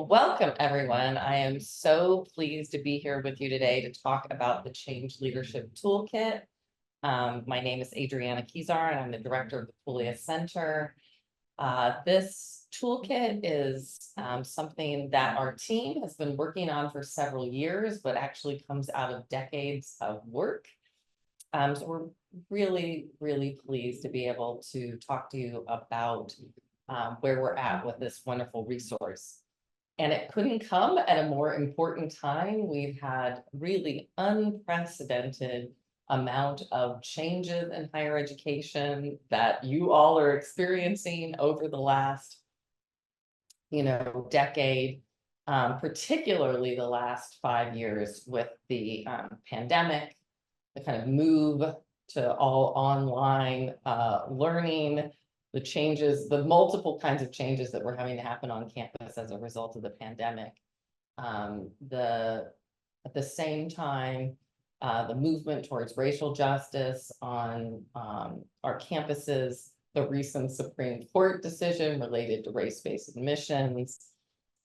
Welcome, everyone. I am so pleased to be here with you today to talk about the Change Leadership Toolkit. My name is Adriana Kizar, and I'm the director of the Pullias Center. This toolkit is something that our team has been working on for several years, but actually comes out of decades of work. So we're really, really pleased to be able to talk to you about where we're at with this wonderful resource. And it couldn't come at a more important time. We've had really unprecedented amount of changes in higher education that you all are experiencing over the last, decade, particularly the last 5 years with the pandemic, the kind of move to all online learning, the changes, the multiple kinds of changes that were having to happen on campus as a result of the pandemic. At the same time, the movement towards racial justice on our campuses, the recent Supreme Court decision related to race-based admissions,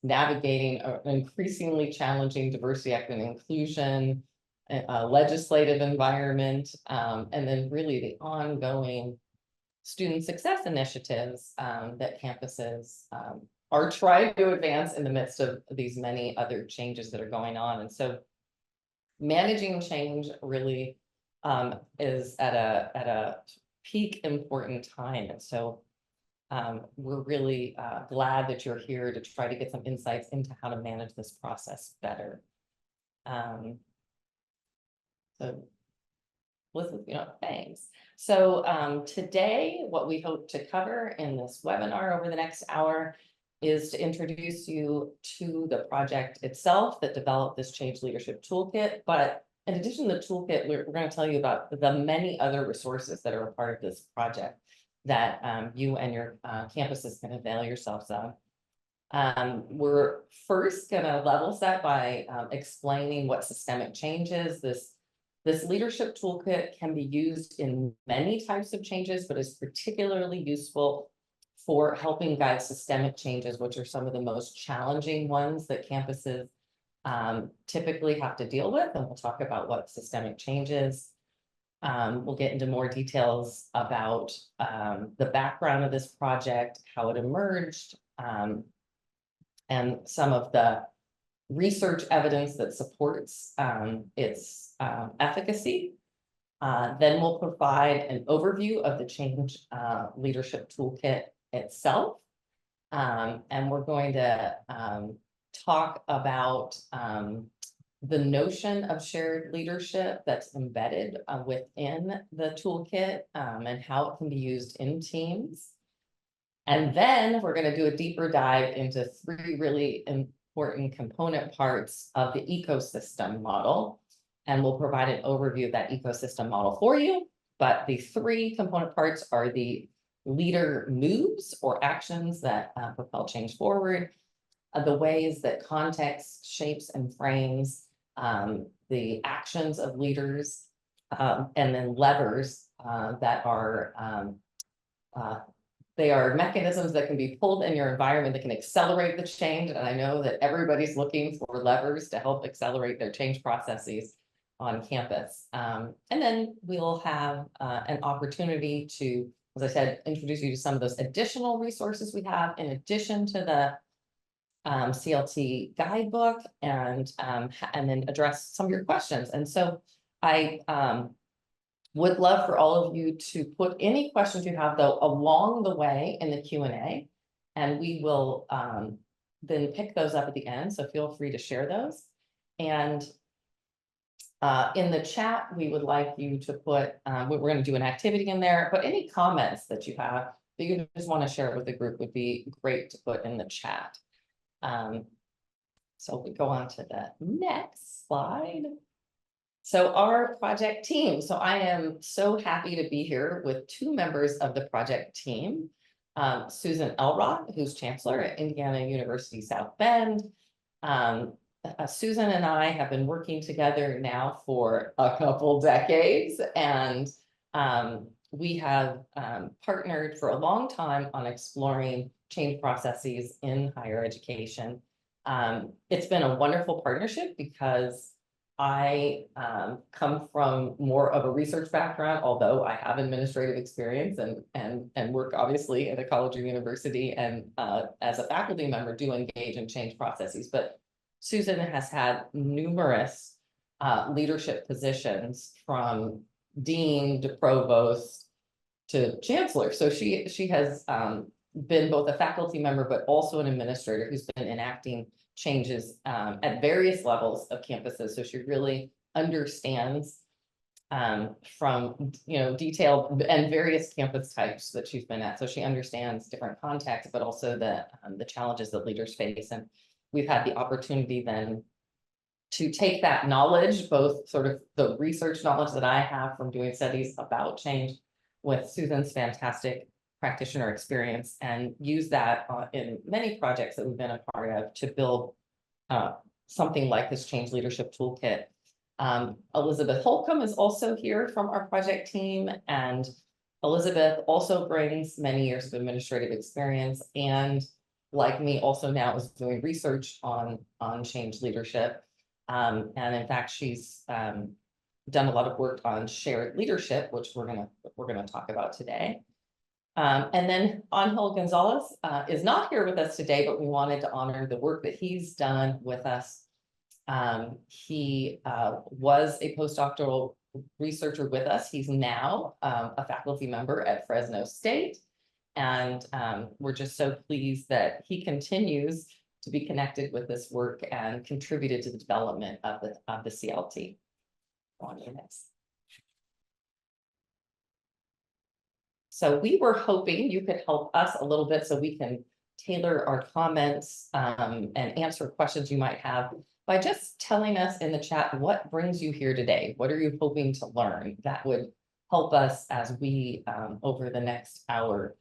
navigating an increasingly challenging diversity, equity, and inclusion, legislative environment, and then really the ongoing student success initiatives that campuses are trying to advance in the midst of these many other changes that are going on. And so managing change really is at a peak important time. And so we're really glad that you're here to try to get some insights into how to manage this process better. Thanks. So today, what we hope to cover in this webinar over the next hour is to introduce you to the project itself that developed this Change Leadership Toolkit. But in addition to the toolkit, we're going to tell you about the many other resources that are a part of this project that you and your campuses can avail yourselves of. We're first going to level set by explaining what systemic change is. This leadership toolkit can be used in many types of changes, but is particularly useful for helping guide systemic changes, which are some of the most challenging ones that campuses typically have to deal with. And we'll talk about what systemic change is. We'll get into more details about the background of this project, how it emerged, and some of the research evidence that supports its efficacy. Then we'll provide an overview of the Change Leadership Toolkit itself. And we're going to talk about the notion of shared leadership that's embedded within the toolkit and how it can be used in teams. And then we're going to do a deeper dive into 3 really important component parts of the ecosystem model. And we'll provide an overview of that ecosystem model for you. But the 3 component parts are the leader moves or actions that propel change forward, the ways that context shapes and frames the actions of leaders, and then levers that are they are mechanisms that can be pulled in your environment that can accelerate the change. And I know that everybody's looking for levers to help accelerate their change processes on campus. And then we'll have an opportunity to, as I said, introduce you to some of those additional resources we have in addition to the CLT guidebook, and then address some of your questions. And so I would love for all of you to put any questions you have, though, along the way in the Q&A, and we will then pick those up at the end, so feel free to share those. And in the chat, we would like you to put, we're going to do an activity in there, but any comments that you have that you just want to share with the group would be great to put in the chat. So we go on to the next slide. So our project team. So I am so happy to be here with 2 members of the project team. Susan Elrod, who's chancellor at Indiana University South Bend. Susan and I have been working together now for a couple decades, and we have partnered for a long time on exploring change processes in higher education. It's been a wonderful partnership because I come from more of a research background, although I have administrative experience and work obviously at a college or university, and as a faculty member do engage in change processes. But Susan has had numerous leadership positions, from dean to provost to chancellor. So she has been both a faculty member, but also an administrator who's been enacting changes at various levels of campuses. So she really understands from, detailed and various campus types that she's been at. So she understands different contexts, but also the challenges that leaders face. And we've had the opportunity then to take that knowledge, both sort of the research knowledge that I have from doing studies about change with Susan's fantastic practitioner experience, and use that in many projects that we've been a part of to build something like this Change Leadership Toolkit. Elizabeth Holcomb is also here from our project team, and Elizabeth also brings many years of administrative experience, and like me also now is doing research on change leadership. And in fact, she's done a lot of work on shared leadership, which we're gonna talk about today. And then Angel Gonzalez is not here with us today, but we wanted to honor the work that he's done with us. He was a postdoctoral researcher with us. He's now a faculty member at Fresno State. And we're just so pleased that he continues to be connected with this work and contributed to the development of the CLT. On to the next. So we were hoping you could help us a little bit so we can tailor our comments and answer questions you might have by just telling us in the chat what brings you here today. What are you hoping to learn? That would help us as we, over the next hour,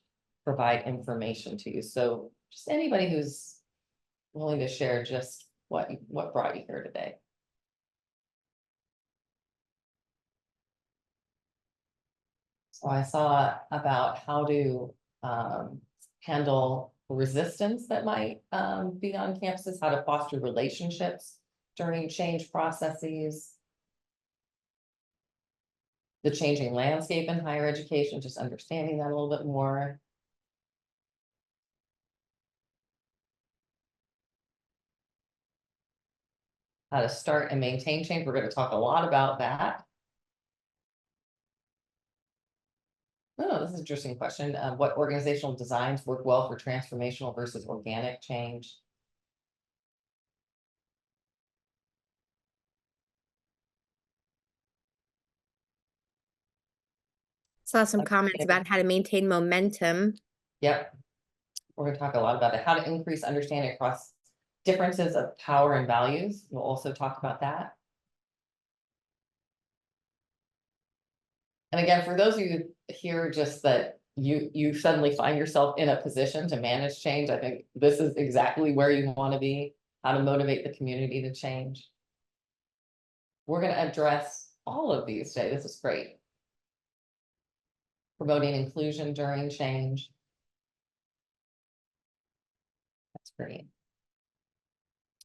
provide information to you. So just anybody who's willing to share just what brought you here today. So I saw about how to handle resistance that might be on campuses, how to foster relationships during change processes, the changing landscape in higher education, just understanding that a little bit more. How to start and maintain change. We're going to talk a lot about that. Oh, this is an interesting question. What organizational designs work well for transformational versus organic change? Saw some comments about how to maintain momentum. Yep. We're going to talk a lot about it. How to increase understanding across differences of power and values. We'll also talk about that. And again, for those of you here, just that you suddenly find yourself in a position to manage change, I think this is exactly where you want to be. How to motivate the community to change. We're going to address all of these today. This is great. Promoting inclusion during change. That's great.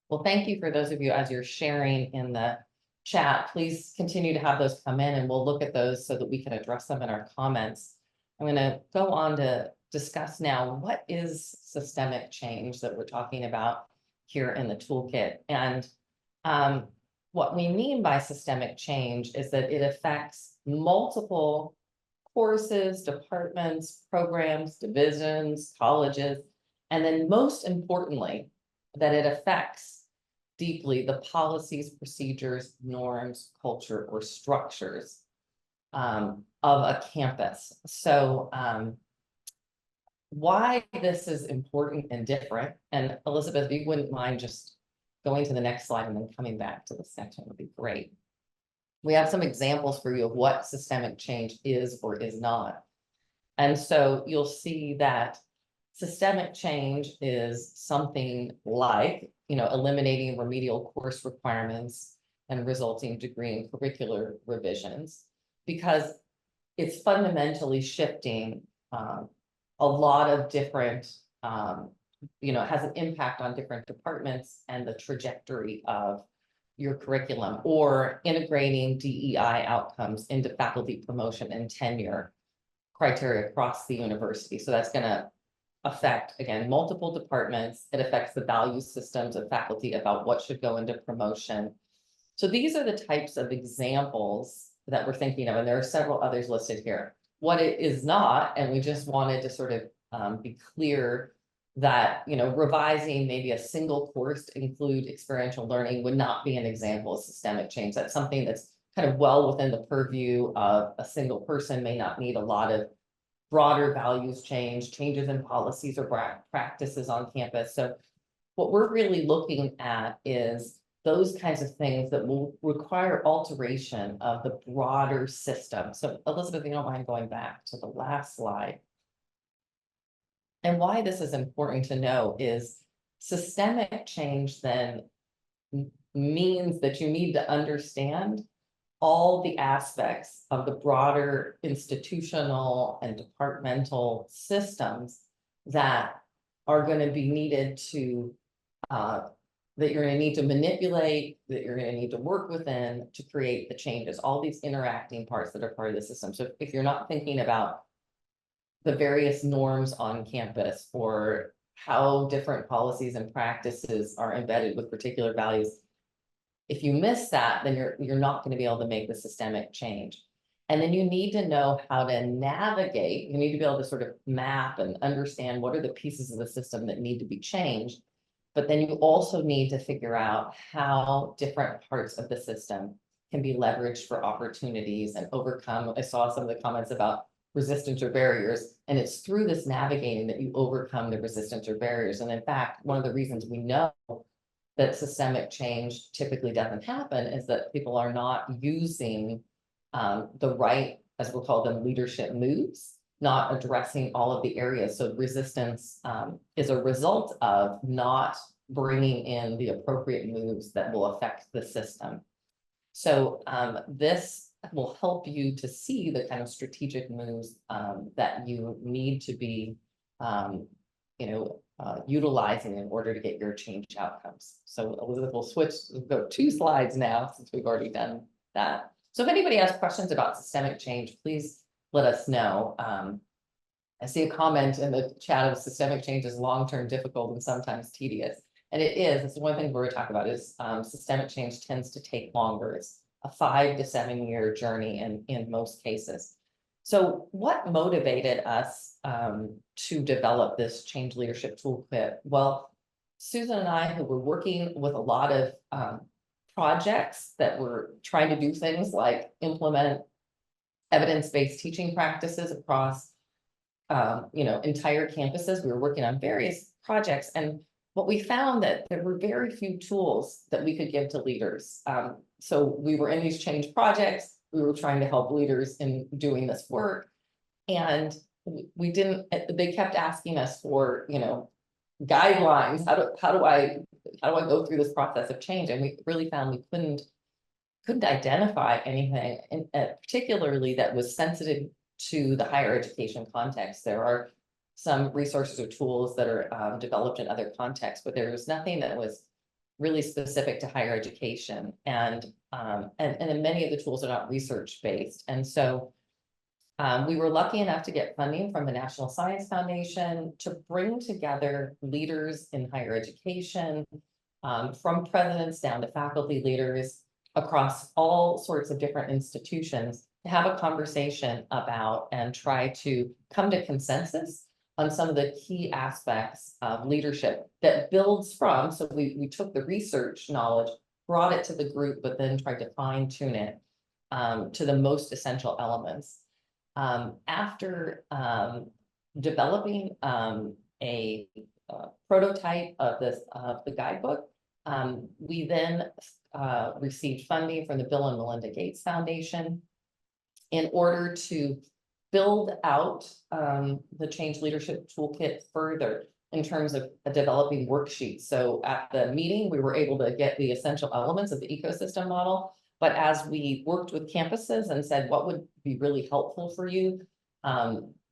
Well, thank you for those of you as you're sharing in the chat. Please continue to have those come in and we'll look at those so that we can address them in our comments. I'm going to go on to discuss now what is systemic change that we're talking about here in the toolkit. And what we mean by systemic change is that it affects multiple courses, departments, programs, divisions, colleges, and then most importantly, that it affects deeply the policies, procedures, norms, culture, or structures of a campus. So why this is important and different, and Elizabeth, if you wouldn't mind just going to the next slide and then coming back to this section would be great. We have some examples for you of what systemic change is or is not. And so you'll see that systemic change is something like, eliminating remedial course requirements and resulting degree and curricular revisions, because it's fundamentally shifting a lot of different has an impact on different departments and the trajectory of your curriculum, or integrating DEI outcomes into faculty promotion and tenure criteria across the university. So that's going to affect, again, multiple departments. It affects the value systems of faculty about what should go into promotion. So these are the types of examples that we're thinking of, and there are several others listed here. What it is not, and we just wanted to sort of be clear that, revising maybe a single course to include experiential learning would not be an example of systemic change. That's something that's kind of well within the purview of a single person, may not need a lot of broader values changes in policies or practices on campus. So what we're really looking at is those kinds of things that will require alteration of the broader system. So Elizabeth, if you don't mind going back to the last slide. And why this is important to know is systemic change then means that you need to understand all the aspects of the broader institutional and departmental systems that are going to be needed to, that you're going to need to manipulate, that you're going to need to work within to create the changes, all these interacting parts that are part of the system. So if you're not thinking about the various norms on campus or how different policies and practices are embedded with particular values, if you miss that, then you're not going to be able to make the systemic change. And then you need to know how to navigate. You need to be able to sort of map and understand what are the pieces of the system that need to be changed. But then you also need to figure out how different parts of the system can be leveraged for opportunities and overcome. I saw some of the comments about resistance or barriers, and it's through this navigating that you overcome the resistance or barriers. And in fact, one of the reasons we know that systemic change typically doesn't happen is that people are not using the right, as we'll call them, leadership moves, not addressing all of the areas. So resistance is a result of not bringing in the appropriate moves that will affect the system. So this will help you to see the kind of strategic moves that you need to be, utilizing in order to get your change outcomes. So Elizabeth will we'll go 2 slides now since we've already done that. So if anybody has questions about systemic change, please let us know. I see a comment in the chat of systemic change is long-term, difficult, and sometimes tedious. And it is. It's one thing we're talking about is systemic change tends to take longer. It's a 5 to 7 year journey in most cases. So what motivated us to develop this change leadership toolkit? Well, Susan and I, who were working with a lot of projects that were trying to do things like implement evidence-based teaching practices across entire campuses. We were working on various projects, and what we found that there were very few tools that we could give to leaders. So we were in these change projects. We were trying to help leaders in doing this work, and we didn't. They kept asking us for, guidelines. How do I go through this process of change? And we really found we couldn't identify anything, particularly that was sensitive to the higher education context. There are some resources or tools that are developed in other contexts, but there was nothing that was really specific to higher education. And then many of the tools are not research-based. And so we were lucky enough to get funding from the National Science Foundation to bring together leaders in higher education, from presidents down to faculty leaders across all sorts of different institutions, to have a conversation about and try to come to consensus on some of the key aspects of leadership that builds from. So we took the research knowledge, brought it to the group, but then tried to fine tune it to the most essential elements. After developing a prototype of the guidebook, we then received funding from the Bill and Melinda Gates Foundation in order to build out the Change Leadership Toolkit further in terms of developing worksheets. So at the meeting, we were able to get the essential elements of the ecosystem model. But as we worked with campuses and said, what would be really helpful for you?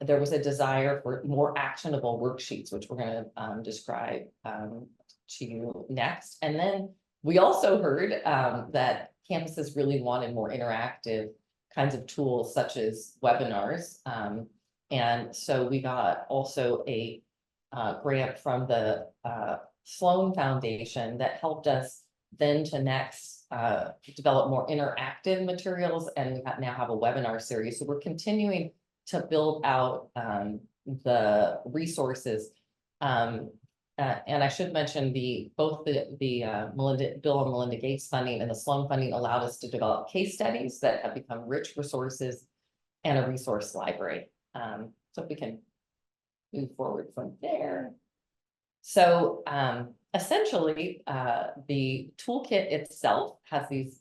there was a desire for more actionable worksheets, which we're going to describe to you next. And then we also heard that campuses really wanted more interactive kinds of tools, such as webinars. And so we got also a grant from the Sloan Foundation that helped us then to next develop more interactive materials, and we now have a webinar series. So we're continuing to build out the resources. And I should mention both the Bill and Melinda Gates funding and the Sloan funding allowed us to develop case studies that have become rich resources and a resource library. So if we can move forward from there. So essentially, the toolkit itself has these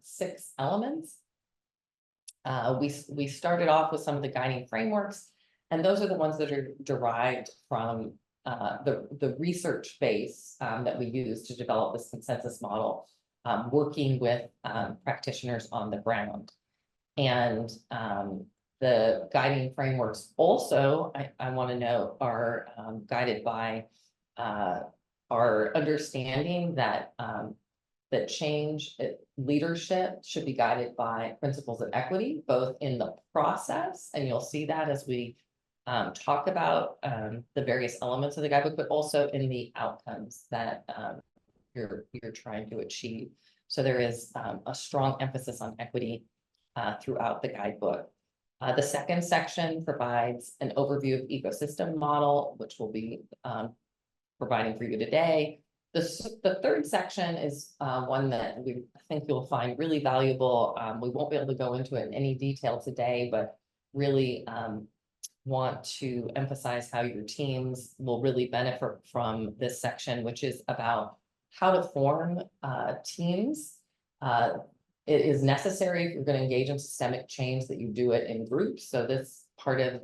6 elements. We started off with some of the guiding frameworks, and those are the ones that are derived from the research base that we use to develop this consensus model, working with practitioners on the ground. And the guiding frameworks also, I want to note, are guided by our understanding that that change leadership should be guided by principles of equity, both in the process, and you'll see that as we talk about the various elements of the guidebook, but also in the outcomes that you're trying to achieve. So there is a strong emphasis on equity throughout the guidebook. The second section provides an overview of ecosystem model, which we'll be providing for you today. The third section is one that I think you'll find really valuable. We won't be able to go into it in any detail today, but really want to emphasize how your teams will really benefit from this section, which is about how to form teams. It is necessary if you're going to engage in systemic change that you do it in groups. So this part of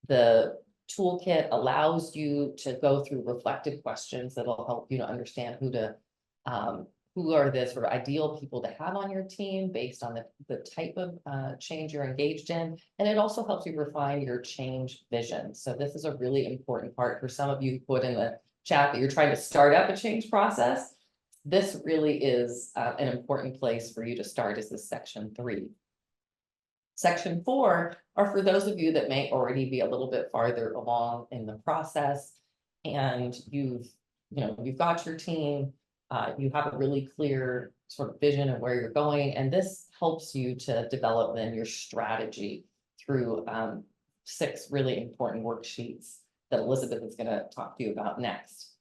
the toolkit allows you to go through reflective questions that'll help you to understand who are the sort of ideal people to have on your team based on the type of change you're engaged in. And it also helps you refine your change vision. So this is a really important part for some of you who put in the chat that you're trying to start up a change process. This really is an important place for you to start, is this section 3. Section 4 are for those of you that may already be a little bit farther along in the process, and you've got your team, you have a really clear sort of vision of where you're going, and this helps you to develop then your strategy through 6 really important worksheets that Elizabeth is going to talk to you about next.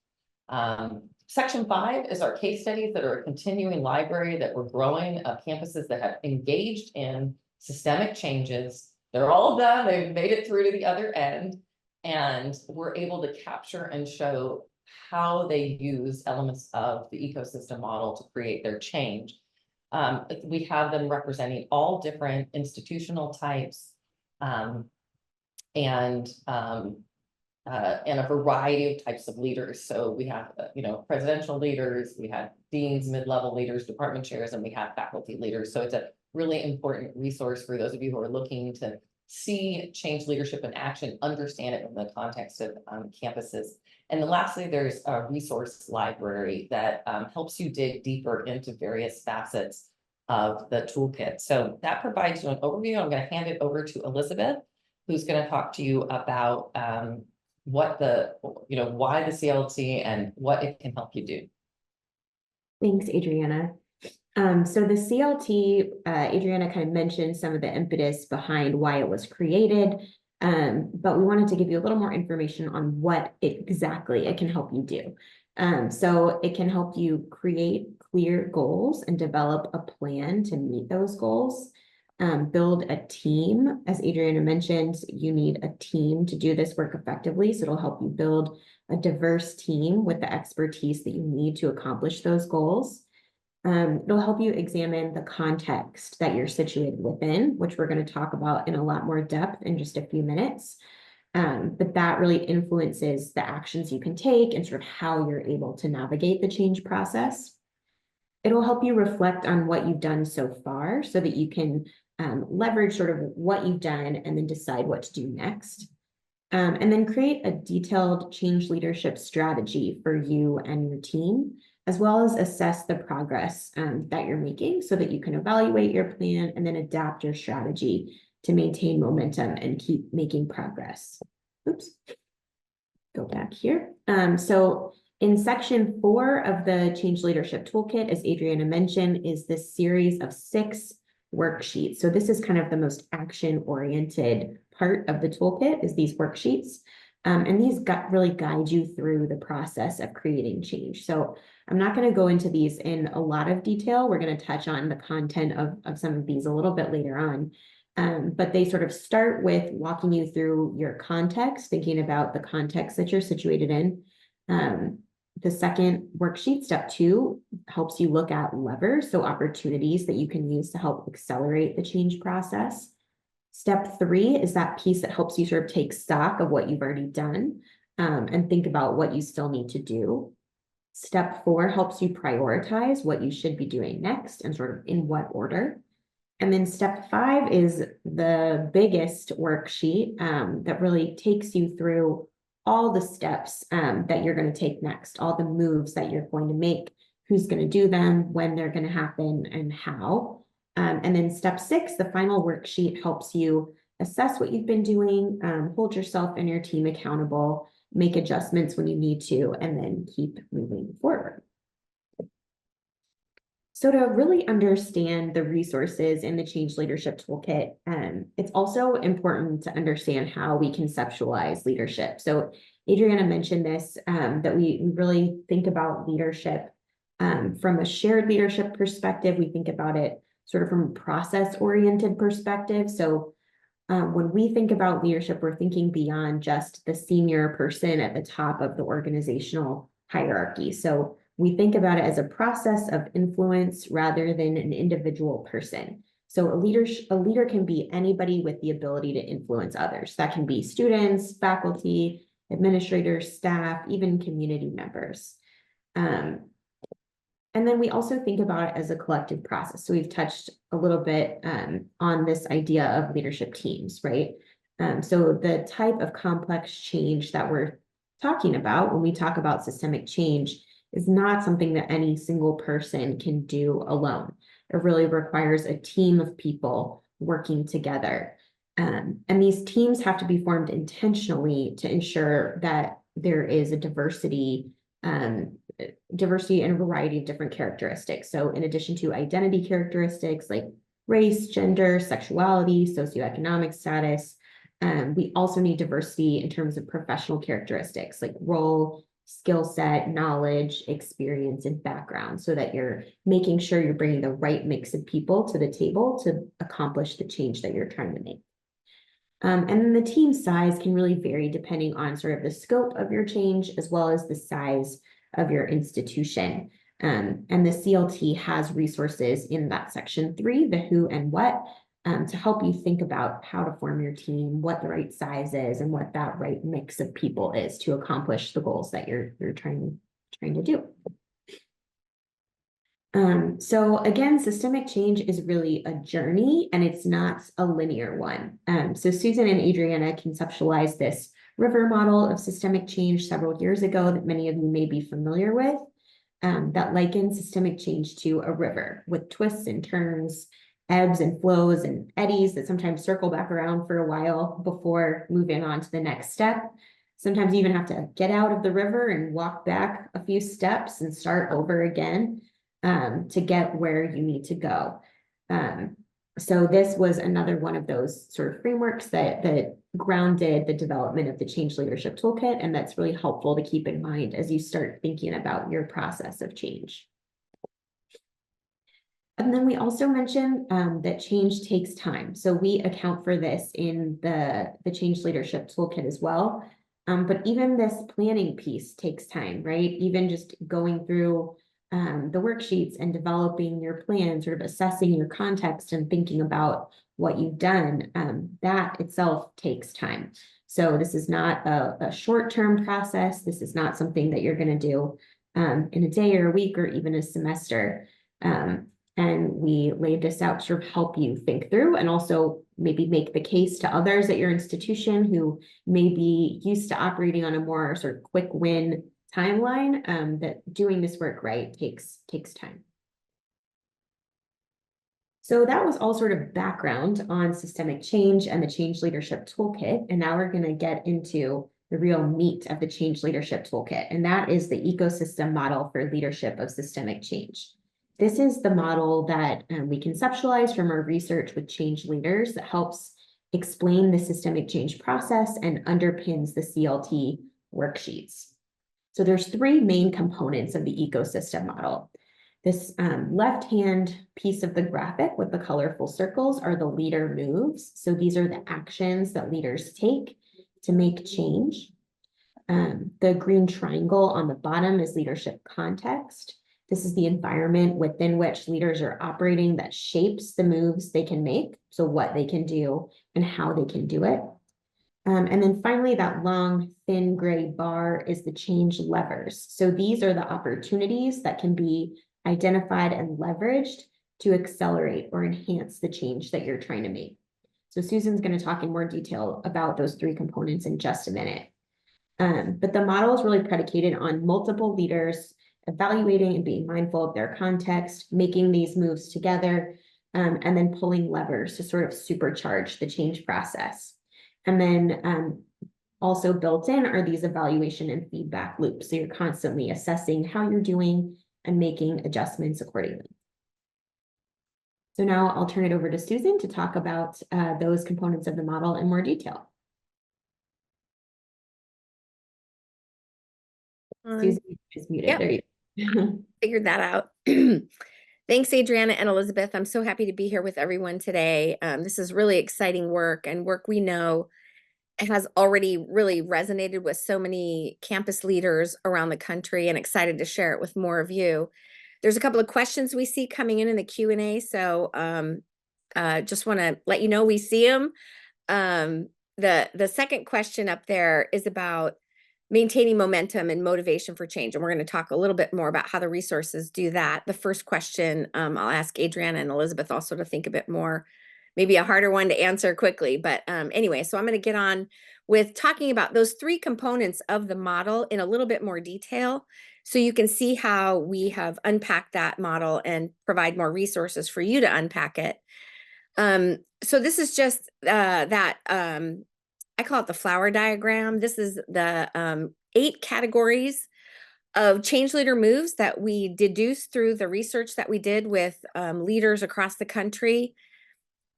Section 5 is our case studies that are a continuing library that we're growing of campuses that have engaged in systemic changes. They're all done, they've made it through to the other end, and we're able to capture and show how they use elements of the ecosystem model to create their change. We have them representing all different institutional types and a variety of types of leaders. So we have, presidential leaders, we have deans, mid-level leaders, department chairs, and we have faculty leaders. So it's a really important resource for those of you who are looking to see change leadership in action, understand it in the context of campuses. And then lastly, there's a resource library that helps you dig deeper into various facets of the toolkit. So that provides you an overview. I'm going to hand it over to Elizabeth, who's going to talk to you about why the CLT and what it can help you do. Thanks, Adriana. So the CLT, Adriana kind of mentioned some of the impetus behind why it was created, but we wanted to give you a little more information on what exactly it can help you do. So it can help you create clear goals and develop a plan to meet those goals. Build a team. As Adriana mentioned, you need a team to do this work effectively. So it'll help you build a diverse team with the expertise that you need to accomplish those goals. It'll help you examine the context that you're situated within, which we're going to talk about in a lot more depth in just a few minutes. But that really influences the actions you can take and sort of how you're able to navigate the change process. It'll help you reflect on what you've done so far so that you can leverage sort of what you've done and then decide what to do next. And then create a detailed change leadership strategy for you and your team, as well as assess the progress that you're making so that you can evaluate your plan and then adapt your strategy to maintain momentum and keep making progress. Oops. Go back here. So in section 4 of the Change Leadership Toolkit, as Adriana mentioned, is this series of 6 worksheets. So this is kind of the most action-oriented part of the toolkit, is these worksheets. And these really guide you through the process of creating change. So I'm not going to go into these in a lot of detail. We're going to touch on the content of some of these a little bit later on. But they sort of start with walking you through your context, thinking about the context that you're situated in. The second worksheet, step 2, helps you look at levers, so opportunities that you can use to help accelerate the change process. Step 3 is that piece that helps you sort of take stock of what you've already done and think about what you still need to do. Step 4 helps you prioritize what you should be doing next and sort of in what order. And then step 5 is the biggest worksheet that really takes you through all the steps that you're going to take next, all the moves that you're going to make, who's going to do them, when they're going to happen, and how. And then step 6, the final worksheet, helps you assess what you've been doing, hold yourself and your team accountable, make adjustments when you need to, and then keep moving forward. So to really understand the resources in the Change Leadership Toolkit, it's also important to understand how we conceptualize leadership. So Adriana mentioned this, that we really think about leadership from a shared leadership perspective. We think about it sort of from a process-oriented perspective. So when we think about leadership, we're thinking beyond just the senior person at the top of the organizational hierarchy. So we think about it as a process of influence rather than an individual person. So a leader can be anybody with the ability to influence others. That can be students, faculty, administrators, staff, even community members. And then we also think about it as a collective process. So we've touched a little bit on this idea of leadership teams, right? So the type of complex change that we're talking about when we talk about systemic change is not something that any single person can do alone. It really requires a team of people working together. And these teams have to be formed intentionally to ensure that there is a diversity and a variety of different characteristics. So in addition to identity characteristics like race, gender, sexuality, socioeconomic status, we also need diversity in terms of professional characteristics like role, skill set, knowledge, experience, and background, so that you're making sure you're bringing the right mix of people to the table to accomplish the change that you're trying to make. And then the team size can really vary depending on sort of the scope of your change, as well as the size of your institution. And the CLT has resources in that section 3, the who and what, to help you think about how to form your team, what the right size is, and what that right mix of people is to accomplish the goals that you're trying to do. So again, systemic change is really a journey, and it's not a linear one. So Susan and Adriana conceptualized this river model of systemic change several years ago that many of you may be familiar with, that likens systemic change to a river with twists and turns, ebbs and flows and eddies that sometimes circle back around for a while before moving on to the next step. Sometimes you even have to get out of the river and walk back a few steps and start over again to get where you need to go. So this was another one of those sort of frameworks that grounded the development of the Change Leadership Toolkit, and that's really helpful to keep in mind as you start thinking about your process of change. And then we also mentioned that change takes time. So we account for this in the Change Leadership Toolkit as well. But even this planning piece takes time, right? Even just going through the worksheets and developing your plan, sort of assessing your context and thinking about what you've done, that itself takes time. So this is not a short-term process. This is not something that you're going to do in a day or a week or even a semester. And we laid this out to sort of help you think through and also maybe make the case to others at your institution who may be used to operating on a more sort of quick win timeline, that doing this work right takes time. So that was all sort of background on systemic change and the Change Leadership Toolkit. And now we're going to get into the real meat of the Change Leadership Toolkit, and that is the ecosystem model for leadership of systemic change. This is the model that we conceptualized from our research with change leaders that helps explain the systemic change process and underpins the CLT worksheets. So there's three main components of the ecosystem model. This left-hand piece of the graphic with the colorful circles are the leader moves. So these are the actions that leaders take to make change. The green triangle on the bottom is leadership context. This is the environment within which leaders are operating that shapes the moves they can make, so what they can do and how they can do it. And then finally, that long, thin gray bar is the change levers. So these are the opportunities that can be identified and leveraged to accelerate or enhance the change that you're trying to make. So Susan's going to talk in more detail about those three components in just a minute. But the model is really predicated on multiple leaders evaluating and being mindful of their context, making these moves together, and then pulling levers to sort of supercharge the change process. And then also built in are these evaluation and feedback loops. So you're constantly assessing how you're doing and making adjustments accordingly. So now I'll turn it over to Susan to talk about those components of the model in more detail. Susan is muted. Yep. There you go. Figured that out. Thanks, Adriana and Elizabeth. I'm so happy to be here with everyone today. This is really exciting work and work we know has already really resonated with so many campus leaders around the country, and excited to share it with more of you. There's a couple of questions we see coming in the Q&A, so just want to let you know we see them. The second question up there is about maintaining momentum and motivation for change, and we're going to talk a little bit more about how the resources do that. The first question, I'll ask Adriana and Elizabeth also to think a bit more, maybe a harder one to answer quickly, but anyway, so I'm going to get on with talking about those three components of the model in a little bit more detail, so you can see how we have unpacked that model and provide more resources for you to unpack it. So this is just I call it the flower diagram. This is the 8 categories of change leader moves that we deduced through the research that we did with leaders across the country.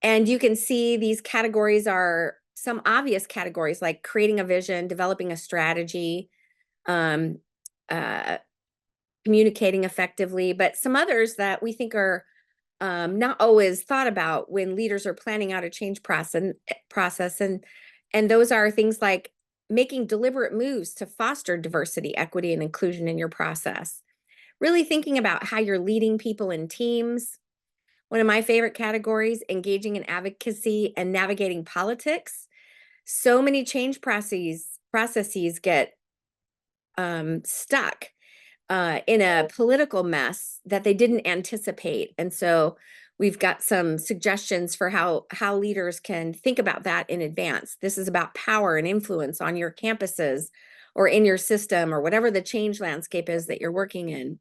And you can see these categories are some obvious categories like creating a vision, developing a strategy, communicating effectively, but some others that we think are not always thought about when leaders are planning out a change process. And those are things like making deliberate moves to foster diversity, equity, and inclusion in your process. Really thinking about how you're leading people in teams. One of my favorite categories, engaging in advocacy and navigating politics. So many change processes get stuck in a political mess that they didn't anticipate. And so we've got some suggestions for how leaders can think about that in advance. This is about power and influence on your campuses or in your system or whatever the change landscape is that you're working in.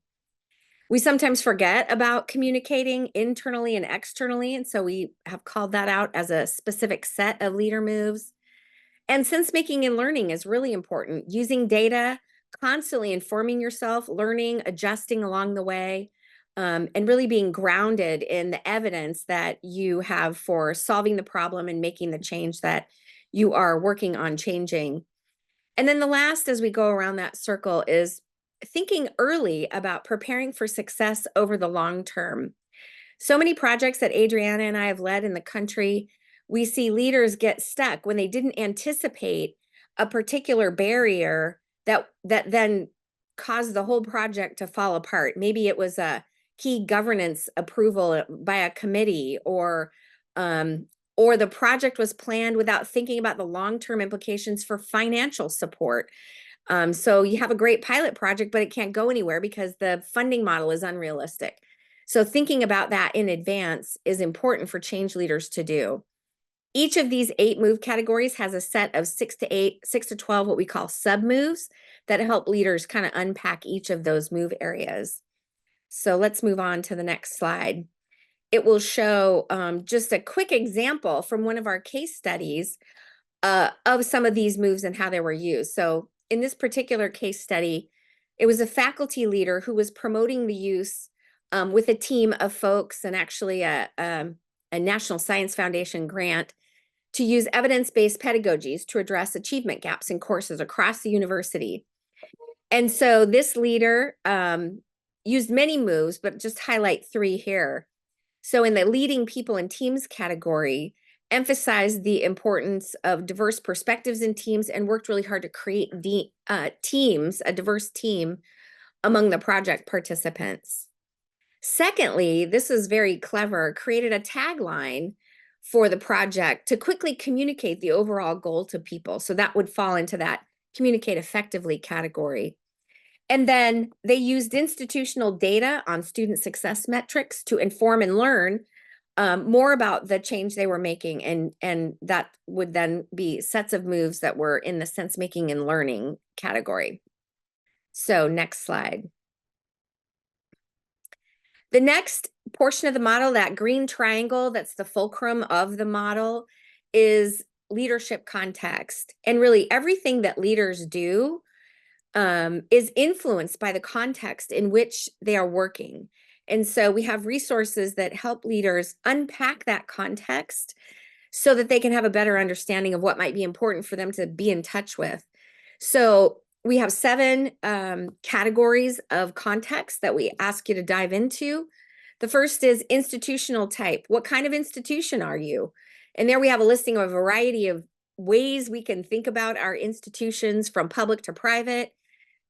We sometimes forget about communicating internally and externally, and so we have called that out as a specific set of leader moves. And sense making and learning is really important. Using data, constantly informing yourself, learning, adjusting along the way, and really being grounded in the evidence that you have for solving the problem and making the change that you are working on changing. And then the last, as we go around that circle, is thinking early about preparing for success over the long term. So many projects that Adriana and I have led in the country, we see leaders get stuck when they didn't anticipate a particular barrier that then caused the whole project to fall apart. Maybe it was a key governance approval by a committee, or the project was planned without thinking about the long-term implications for financial support. So you have a great pilot project, but it can't go anywhere because the funding model is unrealistic. So thinking about that in advance is important for change leaders to do. Each of these 8 move categories has a set of 6 to 12, what we call sub moves, that help leaders kind of unpack each of those move areas. So let's move on to the next slide. It will show just a quick example from one of our case studies of some of these moves and how they were used. So in this particular case study, it was a faculty leader who was promoting the use with a team of folks, and actually a National Science Foundation grant, to use evidence-based pedagogies to address achievement gaps in courses across the university. And so this leader used many moves, but just highlight 3 here. So in the leading people and teams category, emphasized the importance of diverse perspectives in teams and worked really hard to create teams, a diverse team among the project participants. Secondly, this is very clever, created a tagline for the project to quickly communicate the overall goal to people. So that would fall into that communicate effectively category. And then they used institutional data on student success metrics to inform and learn more about the change they were making. And that would then be sets of moves that were in the sense making and learning category. So next slide. The next portion of the model, that green triangle, that's the fulcrum of the model, is leadership context. And really everything that leaders do is influenced by the context in which they are working. And so we have resources that help leaders unpack that context so that they can have a better understanding of what might be important for them to be in touch with. So we have 7 categories of context that we ask you to dive into. The first is institutional type. What kind of institution are you? And there we have a listing of a variety of ways we can think about our institutions, from public to private,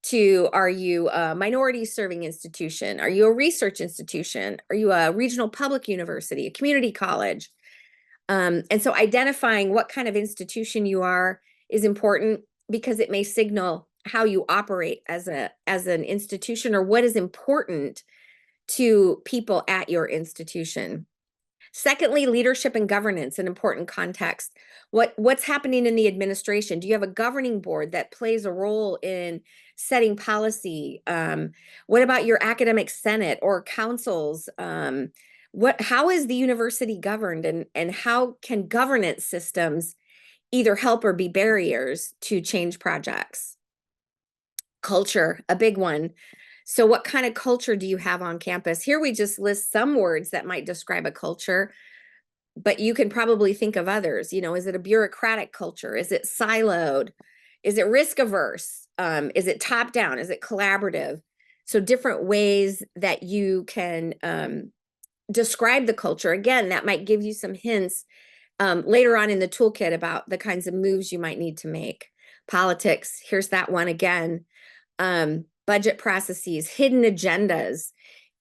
to, are you a minority serving institution? Are you a research institution? Are you a regional public university, a community college? And so identifying what kind of institution you are is important, because it may signal how you operate as an institution, or what is important to people at your institution. Secondly, leadership and governance, an important context. What's happening in the administration? Do you have a governing board that plays a role in setting policy? What about your academic senate or councils? How is the university governed, and how can governance systems either help or be barriers to change projects? Culture, a big one. So what kind of culture do you have on campus? Here we just list some words that might describe a culture, but you can probably think of others. Is it a bureaucratic culture? Is it siloed? Is it risk averse? Is it top down? Is it collaborative? So different ways that you can describe the culture. Again, that might give you some hints later on in the toolkit about the kinds of moves you might need to make. Politics, here's that one again. Budget processes, hidden agendas,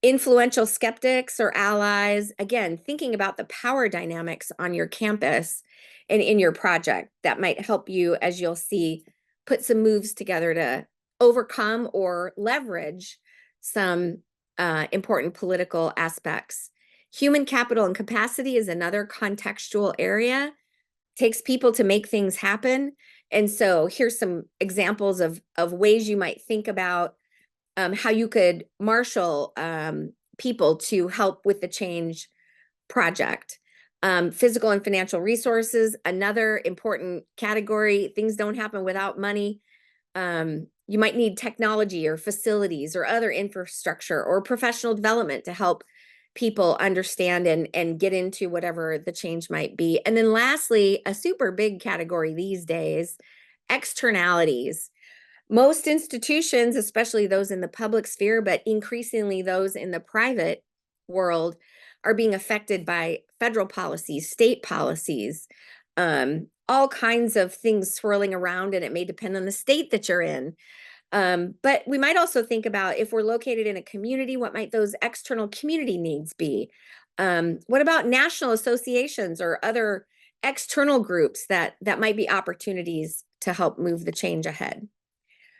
influential skeptics or allies. Again, thinking about the power dynamics on your campus and in your project, that might help you, as you'll see, put some moves together to overcome or leverage some important political aspects. Human capital and capacity is another contextual area. Takes people to make things happen. And so here's some examples of ways you might think about how you could marshal people to help with the change project. Physical and financial resources, another important category. Things don't happen without money. You might need technology or facilities or other infrastructure or professional development to help people understand and get into whatever the change might be. And then lastly, a super big category these days, externalities. Most institutions, especially those in the public sphere, but increasingly those in the private world, are being affected by federal policies, state policies, all kinds of things swirling around, and it may depend on the state that you're in. But we might also think about, if we're located in a community, what might those external community needs be? What about national associations or other external groups that might be opportunities to help move the change ahead?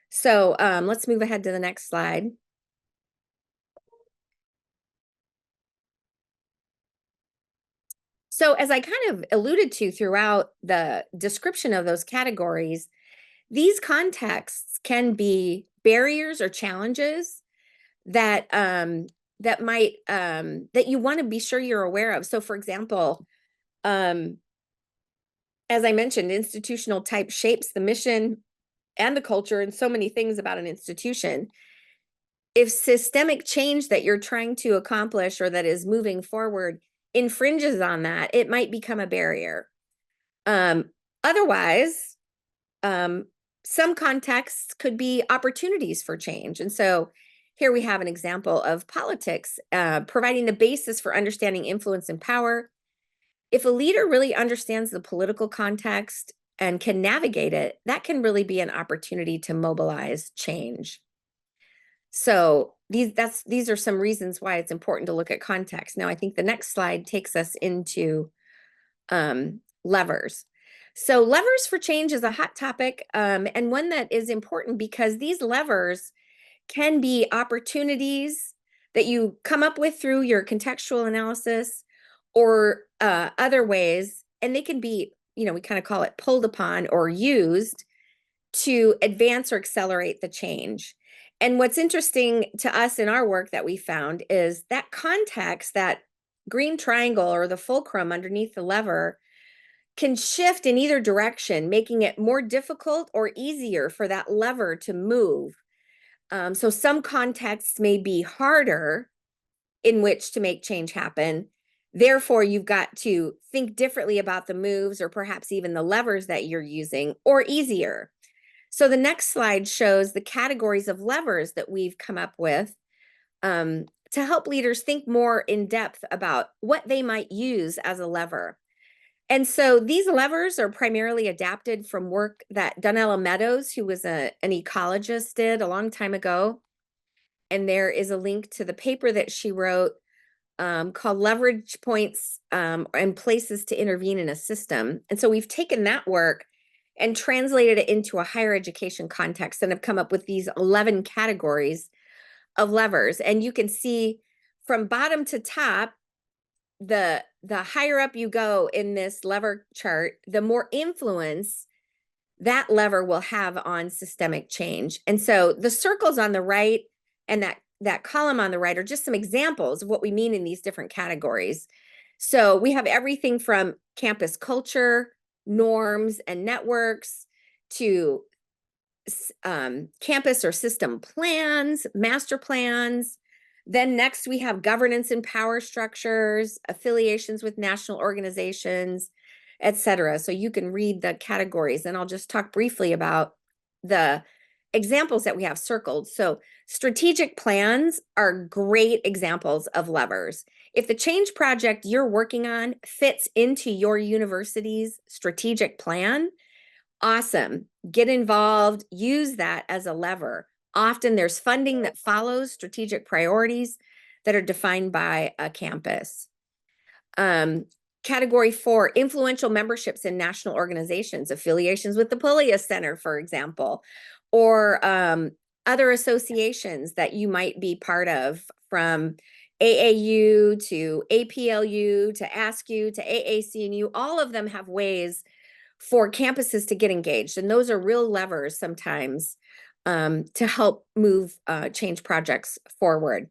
So let's move ahead to the next slide. So as I kind of alluded to throughout the description of those categories, these contexts can be barriers or challenges that that might that you want to be sure you're aware of. So for example, as I mentioned, institutional type shapes the mission and the culture and so many things about an institution. If systemic change that you're trying to accomplish or that is moving forward infringes on that, it might become a barrier. Otherwise, some contexts could be opportunities for change. And so here we have an example of politics, providing the basis for understanding influence and power. If a leader really understands the political context and can navigate it, that can really be an opportunity to mobilize change. So these are some reasons why it's important to look at context. Now, I think the next slide takes us into levers. So levers for change is a hot topic, and one that is important because these levers can be opportunities that you come up with through your contextual analysis or other ways, and they can be, we kind of call it pulled upon or used to advance or accelerate the change. And what's interesting to us in our work that we found is that context, that green triangle or the fulcrum underneath the lever, can shift in either direction, making it more difficult or easier for that lever to move. So some contexts may be harder in which to make change happen. Therefore, you've got to think differently about the moves or perhaps even the levers that you're using, or easier. So the next slide shows the categories of levers that we've come up with to help leaders think more in depth about what they might use as a lever. And so these levers are primarily adapted from work that Donella Meadows, who was an ecologist, did a long time ago. And there is a link to the paper that she wrote called Leverage Points and Places to Intervene in a System. And so we've taken that work and translated it into a higher education context and have come up with these 11 categories of levers. And you can see from bottom to top, the higher up you go in this lever chart, the more influence that lever will have on systemic change. And so the circles on the right and that column on the right are just some examples of what we mean in these different categories. So we have everything from campus culture, norms and networks, to campus or system plans, master plans. Then next we have governance and power structures, affiliations with national organizations, etc. So you can read the categories, and I'll just talk briefly about the examples that we have circled. So strategic plans are great examples of levers. If the change project you're working on fits into your university's strategic plan, awesome. Get involved, use that as a lever. Often there's funding that follows strategic priorities that are defined by a campus. Category 4, influential memberships in national organizations, affiliations with the Pullias Center, for example, or other associations that you might be part of, from AAU to APLU to ASCU to AAC&U. All of them have ways for campuses to get engaged, and those are real levers sometimes to help move change projects forward.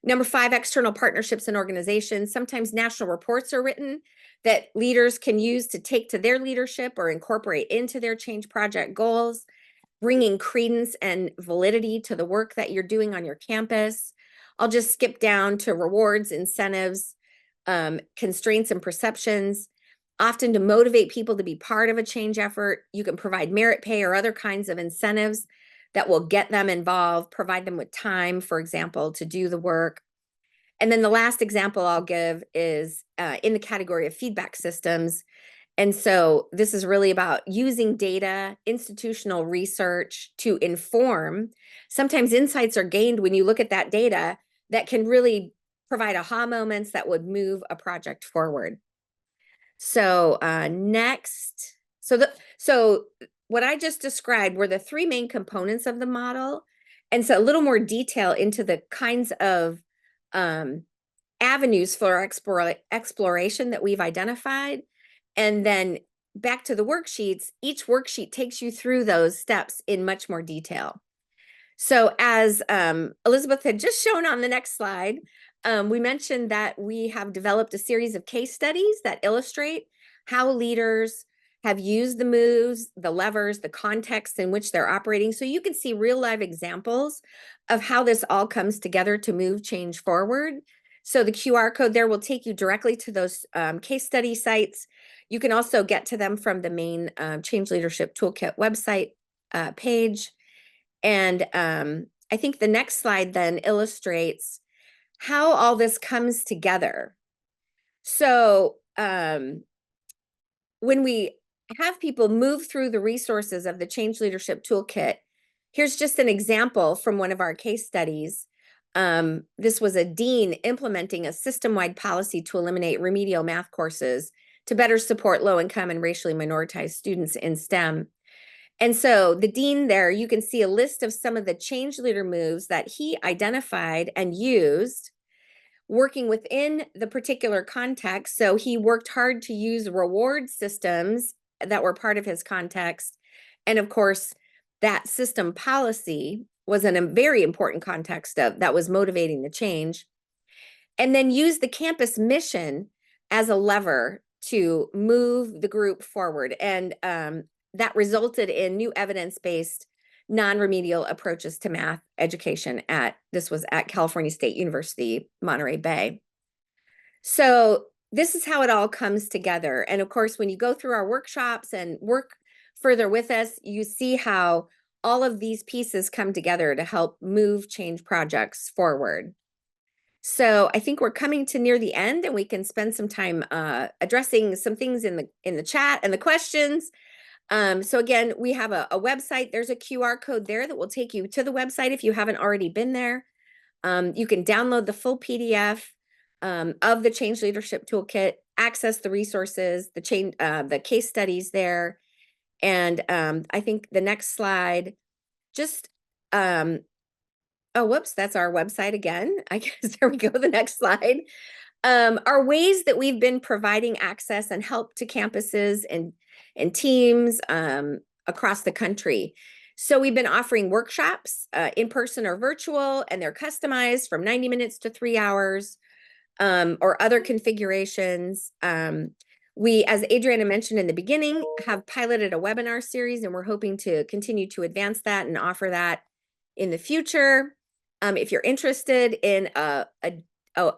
Number 5, external partnerships and organizations. Sometimes national reports are written that leaders can use to take to their leadership or incorporate into their change project goals, bringing credence and validity to the work that you're doing on your campus. I'll just skip down to rewards, incentives, constraints and perceptions. Often to motivate people to be part of a change effort, you can provide merit pay or other kinds of incentives that will get them involved, provide them with time, for example, to do the work. And then the last example I'll give is in the category of feedback systems. And so this is really about using data, institutional research to inform. Sometimes insights are gained when you look at that data that can really provide aha moments that would move a project forward. So next, so what I just described were the 3 main components of the model. And so a little more detail into the kinds of avenues for exploration that we've identified. And then back to the worksheets, each worksheet takes you through those steps in much more detail. So as Elizabeth had just shown on the next slide, we mentioned that we have developed a series of case studies that illustrate how leaders have used the moves, the levers, the context in which they're operating. So you can see real live examples of how this all comes together to move change forward. So the QR code there will take you directly to those case study sites. You can also get to them from the main Change Leadership Toolkit website page. And I think the next slide then illustrates how all this comes together. So when we have people move through the resources of the Change Leadership Toolkit, here's just an example from one of our case studies. This was a dean implementing a system-wide policy to eliminate remedial math courses to better support low-income and racially minoritized students in STEM. And so the dean there, you can see a list of some of the change leader moves that he identified and used working within the particular context. So he worked hard to use reward systems that were part of his context. And of course, that system policy was in a very important context that was motivating the change. And then use the campus mission as a lever to move the group forward. And that resulted in new evidence-based non-remedial approaches to math education this was at California State University, Monterey Bay. So this is how it all comes together. And of course, when you go through our workshops and work further with us, you see how all of these pieces come together to help move change projects forward. So I think we're coming to near the end, and we can spend some time addressing some things in the chat and the questions. So again, we have a website. There's a QR code there that will take you to the website if you haven't already been there. You can download the full PDF of the Change Leadership Toolkit, access the resources, the case studies there. And I think the next slide, just oh, whoops, that's our website again. I guess there we go, the next slide. Are ways that we've been providing access and help to campuses and teams across the country. So we've been offering workshops in person or virtual, and they're customized from 90 minutes to 3 hours or other configurations. We, as Adriana mentioned in the beginning, have piloted a webinar series, and we're hoping to continue to advance that and offer that in the future. If you're interested in a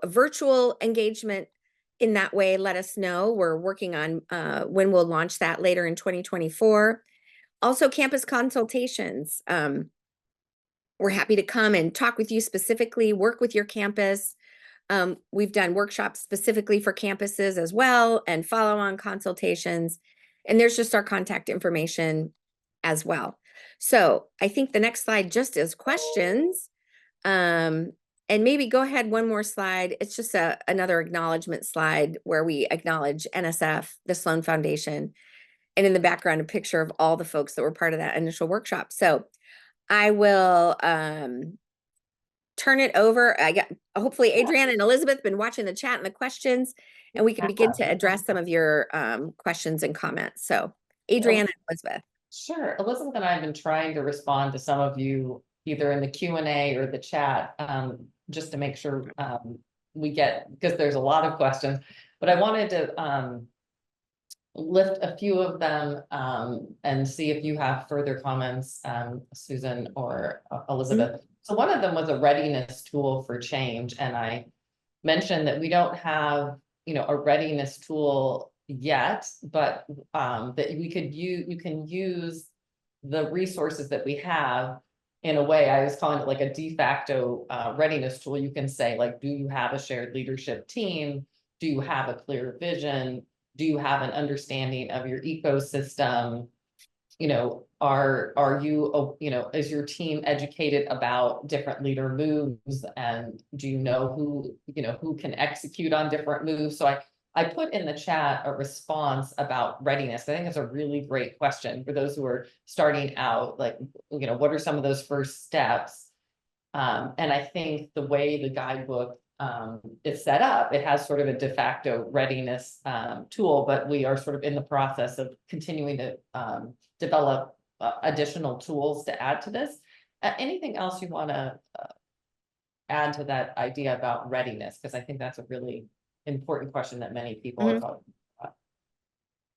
virtual engagement in that way, let us know. We're working on when we'll launch that later in 2024. Also, campus consultations. We're happy to come and talk with you specifically, work with your campus. We've done workshops specifically for campuses as well, and follow-on consultations. And there's just our contact information as well. So I think the next slide just is questions. And maybe go ahead one more slide. It's just another acknowledgement slide where we acknowledge NSF, the Sloan Foundation, and in the background, a picture of all the folks that were part of that initial workshop. So I will turn it over. Hopefully Adriana and Elizabeth been watching the chat and the questions, and we can begin to address some of your questions and comments. So Adriana and Elizabeth. Sure. Elizabeth and I have been trying to respond to some of you either in the Q&A or the chat, just to make sure we get, because there's a lot of questions, but I wanted to lift a few of them and see if you have further comments, Susan or Elizabeth. Mm-hmm. So one of them was a readiness tool for change. And I mentioned that we don't have, a readiness tool yet, but that we could use, you can use the resources that we have in a way. I was calling it like a de facto readiness tool. You can say, like, do you have a shared leadership team? Do you have a clear vision? Do you have an understanding of your ecosystem? Are you, is your team educated about different leader moves? And do you know who can execute on different moves? So I put in the chat a response about readiness. I think it's a really great question for those who are starting out, like, what are some of those first steps? And I think the way the guidebook is set up, it has sort of a de facto readiness tool, but we are sort of in the process of continuing to develop additional tools to add to this. Anything else you want to add to that idea about readiness? Because I think that's a really important question that many people are talking about.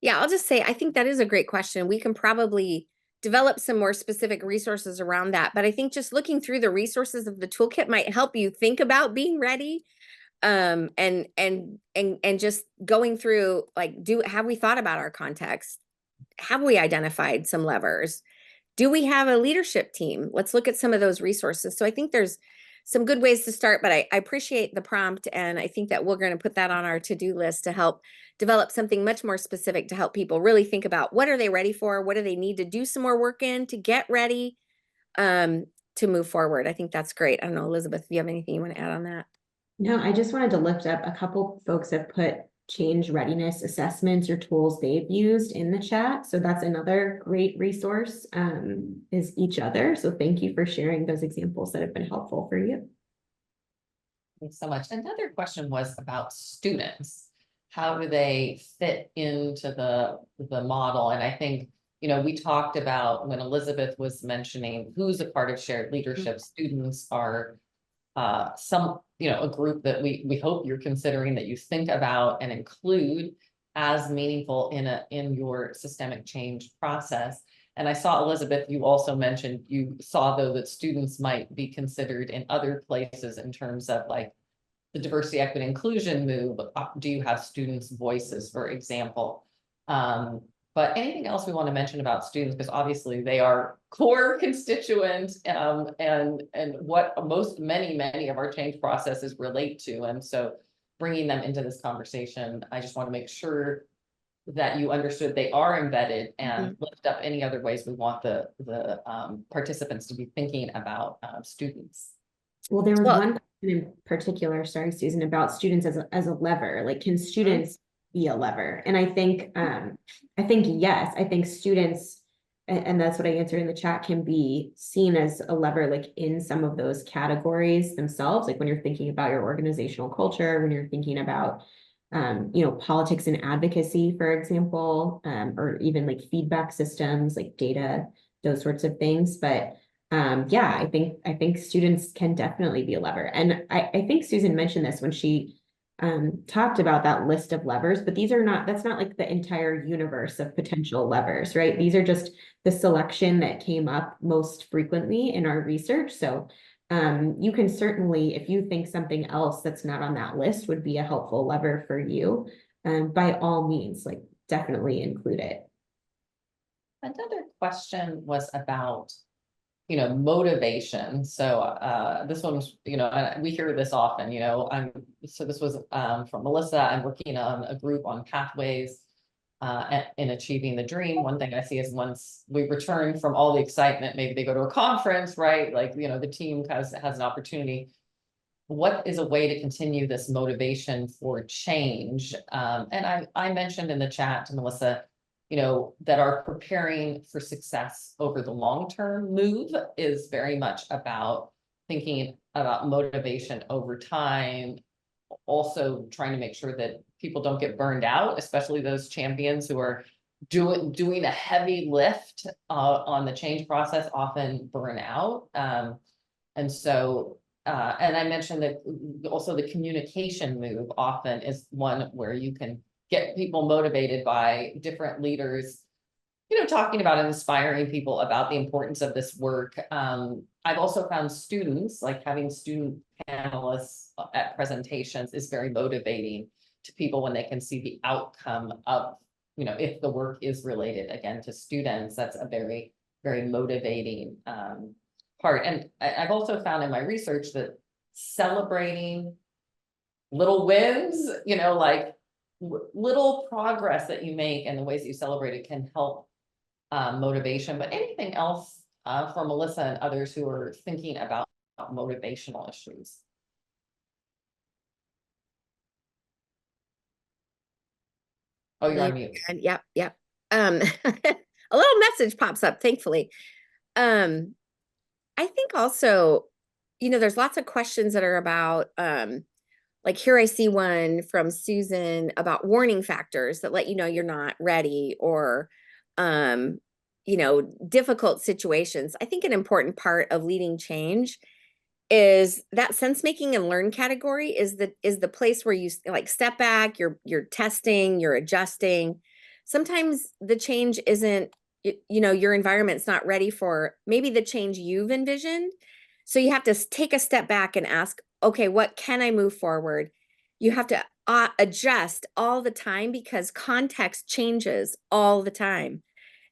Yeah, I'll just say, I think that is a great question. We can probably develop some more specific resources around that. But I think just looking through the resources of the toolkit might help you think about being ready. And just going through, like, have we thought about our context? Have we identified some levers? Do we have a leadership team? Let's look at some of those resources. So I think there's some good ways to start, but I appreciate the prompt. And I think that we're going to put that on our to-do list to help develop something much more specific to help people really think about what are they ready for? What do they need to do some more work in to get ready to move forward? I think that's great. I don't know, Elizabeth, if you have anything you want to add on that. No, I just wanted to lift up a couple folks have put change readiness assessments or tools they've used in the chat. So that's another great resource, is each other. So thank you for sharing those examples that have been helpful for you. Thanks so much. Another question was about students. How do they fit into the model? And I think, you know, we talked about when Elizabeth was mentioning who's a part of shared leadership, students are a group that we hope you're considering, that you think about and include as meaningful in your systemic change process. And I saw, Elizabeth, you also mentioned you saw, though, that students might be considered in other places in terms of like the diversity, equity, inclusion move. Do you have students' voices, for example? But anything else we want to mention about students, because obviously they are core constituents, and what many of our change processes relate to. And so bringing them into this conversation, I just want to make sure that you understood they are embedded, and lift up any other ways we want the participants to be thinking about students. Well, there was one question in particular, sorry, Susan, about students as a lever. Like, can students be a lever? And I think yes, I think students, and that's what I answered in the chat, can be seen as a lever, like in some of those categories themselves. Like when you're thinking about your organizational culture, when you're thinking about politics and advocacy, for example, or even like feedback systems, like data, those sorts of things. But yeah, I think students can definitely be a lever. And I think Susan mentioned this when she talked about that list of levers, but that's not like the entire universe of potential levers, right? These are just the selection that came up most frequently in our research. So you can certainly, if you think something else that's not on that list would be a helpful lever for you, by all means, like, definitely include it. Another question was about motivation. So this one's, we hear this often, so this was from Melissa. I'm working on a group on pathways in achieving the dream. One thing I see is once we return from all the excitement, maybe they go to a conference, right? Like, the team has an opportunity. What is a way to continue this motivation for change? And I mentioned in the chat to Melissa, that our preparing for success over the long-term move is very much about thinking about motivation over time. Also trying to make sure that people don't get burned out, especially those champions who are doing a heavy lift on the change process, often burn out. And I mentioned that also the communication move often is one where you can get people motivated by different leaders, talking about and inspiring people about the importance of this work. I've also found students, like having student panelists at presentations is very motivating to people when they can see the outcome of, if the work is related again to students. That's a very, very motivating part. And I've also found in my research that celebrating little wins, like little progress that you make and the ways that you celebrate it can help motivation. But anything else for Melissa and others who are thinking about motivational issues? Oh, you're on mute. And yep. A little message pops up, thankfully. I think also there's lots of questions that are about, like here I see one from Susan about warning factors that let you know you're not ready, or, difficult situations. I think an important part of leading change is that sense making and learn category is the place where you like step back, you're testing, you're adjusting. Sometimes the change isn't, your environment's not ready for maybe the change you've envisioned. So you have to take a step back and ask, okay, what can I move forward? You have to adjust all the time because context changes all the time.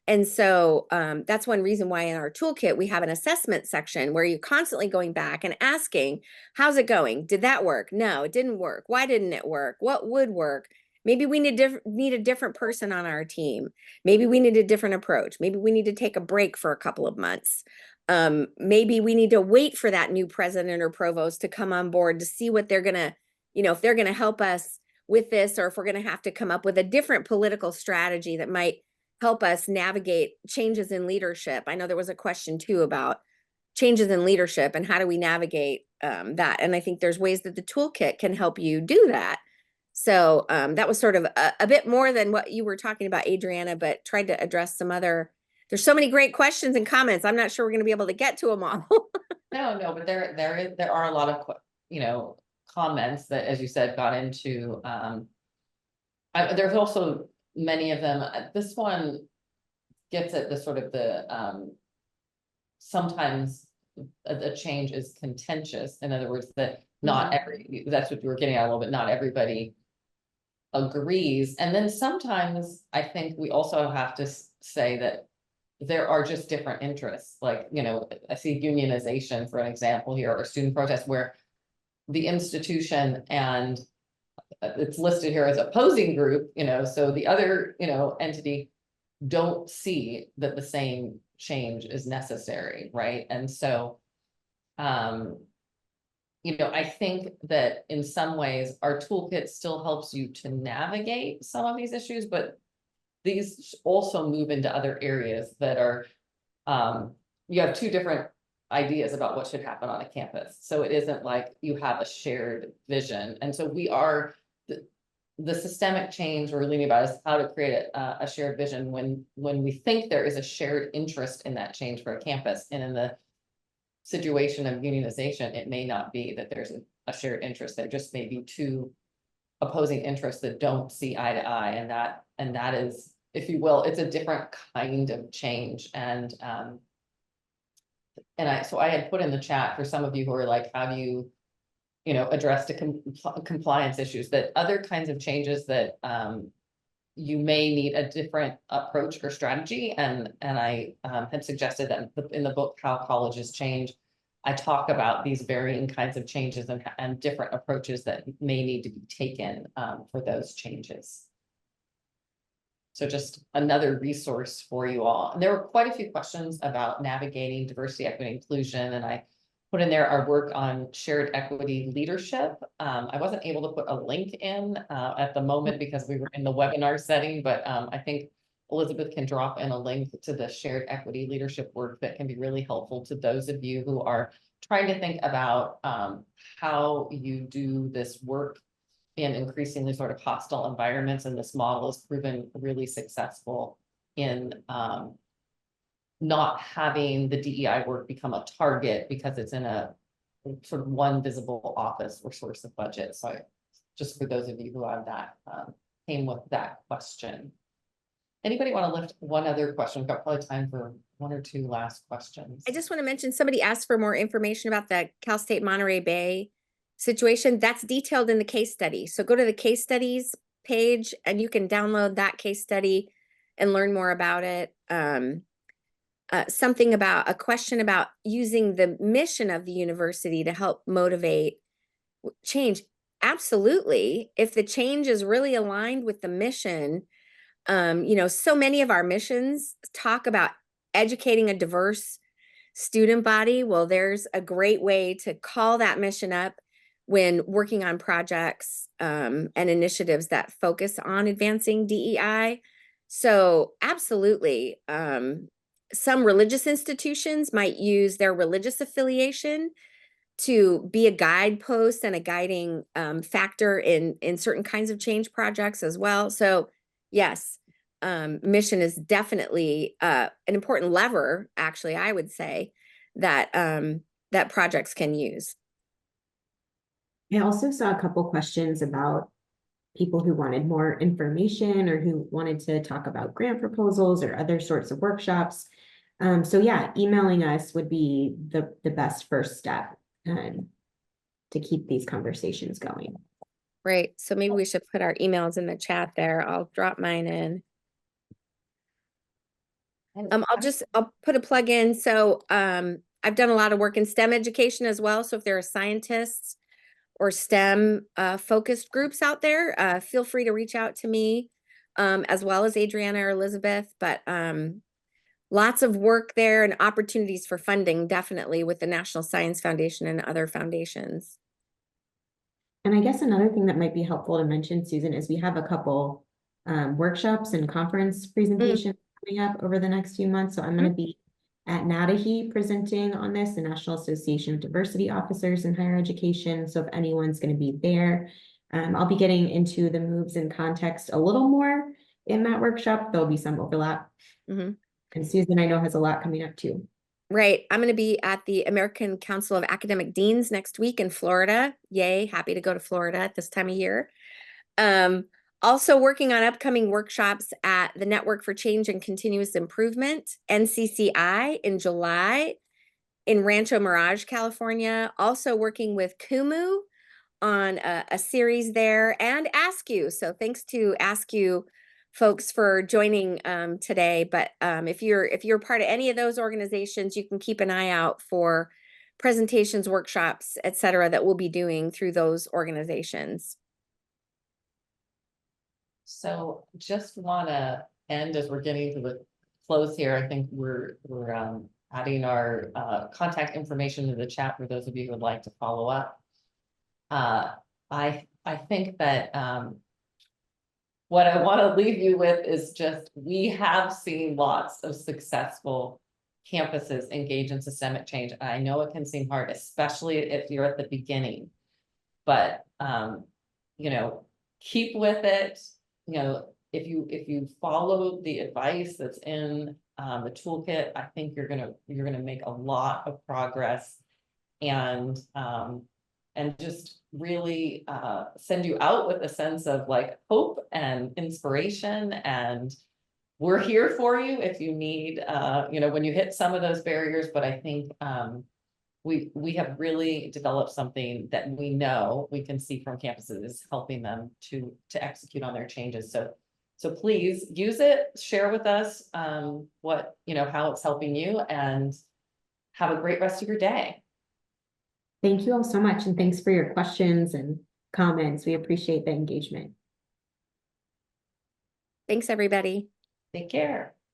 And so that's one reason why in our toolkit, we have an assessment section where you're constantly going back and asking, how's it going? Did that work? No, it didn't work. Why didn't it work? What would work? Maybe we need a different person on our team. Maybe we need a different approach. Maybe we need to take a break for a couple of months. Maybe we need to wait for that new president or provost to come on board to see what they're going to, if they're going to help us with this, or if we're going to have to come up with a different political strategy that might help us navigate changes in leadership. I know there was a question too about changes in leadership and how do we navigate that. And I think there's ways that the toolkit can help you do that. So that was sort of a bit more than what you were talking about, Adriana, but tried to address some other, there's so many great questions and comments. I'm not sure we're going to be able to get to them all. No, but there are a lot of, comments that, as you said, got into, there's also many of them. This one gets at the sort of sometimes a change is contentious. In other words, that not that's what you were getting at a little bit, not everybody agrees. And then sometimes I think we also have to say that there are just different interests. Like, I see unionization, for an example here, or student protest, where the institution and it's listed here as opposing group, so the other, entity don't see that the same change is necessary, right? And so, I think that in some ways our toolkit still helps you to navigate some of these issues, but these also move into other areas that are, you have two different ideas about what should happen on a campus. So it isn't like you have a shared vision. And so we are, the systemic change we're learning about is how to create a shared vision when we think there is a shared interest in that change for a campus. And in the situation of unionization, it may not be that there's a shared interest. There just may be two opposing interests that don't see eye to eye. And that is, if you will, it's a different kind of change. So I had put in the chat for some of you who are like, how do you, address the compliance issues, that other kinds of changes that you may need a different approach or strategy. And I had suggested that in the book, How Colleges Change, I talk about these varying kinds of changes and different approaches that may need to be taken for those changes. So just another resource for you all. And there were quite a few questions about navigating diversity, equity, inclusion, and I put in there our work on shared equity leadership. I wasn't able to put a link in at the moment because we were in the webinar setting, but I think Elizabeth can drop in a link to the shared equity leadership work that can be really helpful to those of you who are trying to think about how you do this work in increasingly sort of hostile environments. And this model has proven really successful in not having the DEI work become a target because it's in a sort of one visible office or source of budget. So just for those of you who have that, came with that question. Anybody want to lift one other question? We've got probably time for one or two last questions. I just want to mention, somebody asked for more information about the Cal State Monterey Bay situation. That's detailed in the case study. So go to the case studies page and you can download that case study and learn more about it. Something about a question about using the mission of the university to help motivate change. Absolutely. If the change is really aligned with the mission, so many of our missions talk about educating a diverse student body. Well, there's a great way to call that mission up when working on projects and initiatives that focus on advancing DEI. So absolutely. Some religious institutions might use their religious affiliation to be a guidepost and a guiding factor in certain kinds of change projects as well. So yes, mission is definitely an important lever, actually, I would say, that that projects can use. I also saw a couple questions about people who wanted more information or who wanted to talk about grant proposals or other sorts of workshops. So yeah, emailing us would be the best first step to keep these conversations going. Right. So maybe we should put our emails in the chat there. I'll drop mine in. I'll put a plug in. So I've done a lot of work in STEM education as well. So if there are scientists or STEM focused groups out there, feel free to reach out to me, as well as Adriana or Elizabeth. But lots of work there and opportunities for funding, definitely, with the National Science Foundation and other foundations. And I guess another thing that might be helpful to mention, Susan, is we have a couple workshops and conference presentations coming up over the next few months. So I'm going to be at NADAHE presenting on this, the National Association of Diversity Officers in Higher Education. So if anyone's going to be there, I'll be getting into the moves and context a little more in that workshop. There'll be some overlap. And Susan, I know, has a lot coming up too. Right. I'm going to be at the American Council of Academic Deans next week in Florida. Yay. Happy to go to Florida at this time of year. Also working on upcoming workshops at the Network for Change and Continuous Improvement, NCCI, in July in Rancho Mirage, California. Also working with Kumu on a series there, and Ask You. So thanks to Ask You folks for joining today. But if you're part of any of those organizations, you can keep an eye out for presentations, workshops, etc., that we'll be doing through those organizations. So just want to end as we're getting to the close here. I think we're adding our contact information to the chat for those of you who would like to follow up. I think that what I want to leave you with is just, we have seen lots of successful campuses engage in systemic change. I know it can seem hard, especially if you're at the beginning, but you know, keep with it. You know, if you follow the advice that's in the toolkit, I think you're gonna make a lot of progress, and just really send you out with a sense of like hope and inspiration. And we're here for you if you need, you know, when you hit some of those barriers. But I think we have really developed something that we know we can see from campuses is helping them to execute on their changes. So please use it, share with us what, you know, how it's helping you, and have a great rest of your day. Thank you all so much, and thanks for your questions and comments. We appreciate the engagement. Thanks, everybody. Take care.